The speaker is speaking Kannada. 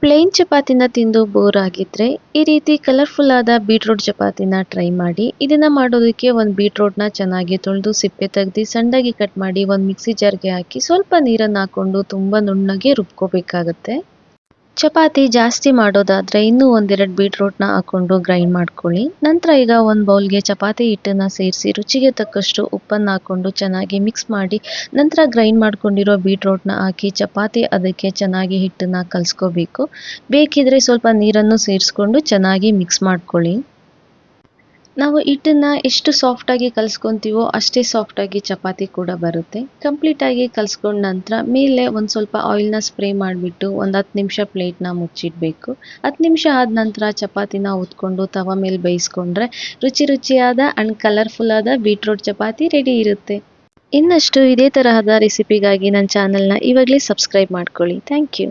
ಪ್ಲೇನ್ ಚಪಾತಿನ ತಿಂದು ಬೋರ್ ಆಗಿದ್ರೆ ಈ ರೀತಿ ಕಲರ್ಫುಲ್ ಆದ ಬೀಟ್ರೂಟ್ ಚಪಾತಿನ ಟ್ರೈ ಮಾಡಿ. ಇದನ್ನ ಮಾಡೋದಕ್ಕೆ ಒಂದು ಬೀಟ್ರೂಟ್ನ ಚೆನ್ನಾಗಿ ತೊಳೆದು ಸಿಪ್ಪೆ ತೆಗೆದು ಸಣ್ಣದಾಗಿ ಕಟ್ ಮಾಡಿ ಒಂದು ಮಿಕ್ಸಿ ಜಾರ್ಗೆ ಹಾಕಿ ಸ್ವಲ್ಪ ನೀರನ್ನು ಹಾಕೊಂಡು ತುಂಬ ನುಣ್ಣಗೆ ರುಬ್ಕೋಬೇಕಾಗತ್ತೆ. ಚಪಾತಿ ಜಾಸ್ತಿ ಮಾಡೋದಾದ್ರೆ ಇನ್ನೂ ಒಂದೆರಡು ಬೀಟ್ರೂಟ್ನ ಹಾಕೊಂಡು ಗ್ರೈಂಡ್ ಮಾಡ್ಕೊಳ್ಳಿ. ನಂತರ ಈಗ ಒಂದು ಬೌಲ್ಗೆ ಚಪಾತಿ ಹಿಟ್ಟನ್ನು ಸೇರಿಸಿ ರುಚಿಗೆ ತಕ್ಕಷ್ಟು ಉಪ್ಪನ್ನು ಹಾಕೊಂಡು ಚೆನ್ನಾಗಿ ಮಿಕ್ಸ್ ಮಾಡಿ ನಂತರ ಗ್ರೈಂಡ್ ಮಾಡ್ಕೊಂಡಿರೋ ಬೀಟ್ರೂಟ್ನ ಹಾಕಿ ಚಪಾತಿ ಅದಕ್ಕೆ ಚೆನ್ನಾಗಿ ಹಿಟ್ಟನ್ನು ಕಲಿಸ್ಕೋಬೇಕು. ಬೇಕಿದ್ರೆ ಸ್ವಲ್ಪ ನೀರನ್ನು ಸೇರಿಸ್ಕೊಂಡು ಚೆನ್ನಾಗಿ ಮಿಕ್ಸ್ ಮಾಡ್ಕೊಳ್ಳಿ. ನಾವು ಹಿಟ್ಟನ್ನು ಎಷ್ಟು ಸಾಫ್ಟಾಗಿ ಕಲಿಸ್ಕೊತೀವೋ ಅಷ್ಟೇ ಸಾಫ್ಟಾಗಿ ಚಪಾತಿ ಕೂಡ ಬರುತ್ತೆ. ಕಂಪ್ಲೀಟಾಗಿ ಕಲಿಸ್ಕೊಂಡ ನಂತರ ಮೇಲೆ ಒಂದು ಸ್ವಲ್ಪ ಆಯಿಲ್ನ ಸ್ಪ್ರೇ ಮಾಡಿಬಿಟ್ಟು ಒಂದು 10 ನಿಮಿಷ ಪ್ಲೇಟ್ನ ಮುಚ್ಚಿಡಬೇಕು. 10 ನಿಮಿಷ ಆದ ನಂತರ ಚಪಾತಿನ ಹೊತ್ಕೊಂಡು ತವ ಮೇಲೆ ಬೇಯಿಸ್ಕೊಂಡ್ರೆ ರುಚಿಯಾದ ಆ್ಯಂಡ್ ಕಲರ್ಫುಲ್ ಆದ ಬೀಟ್ರೂಟ್ ಚಪಾತಿ ರೆಡಿ ಇರುತ್ತೆ. ಇನ್ನಷ್ಟು ಇದೇ ತರಹದ ರೆಸಿಪಿಗಾಗಿ ನನ್ನ ಚಾನಲ್ನ ಇವಾಗಲೇ ಸಬ್ಸ್ಕ್ರೈಬ್ ಮಾಡ್ಕೊಳ್ಳಿ. Thank you.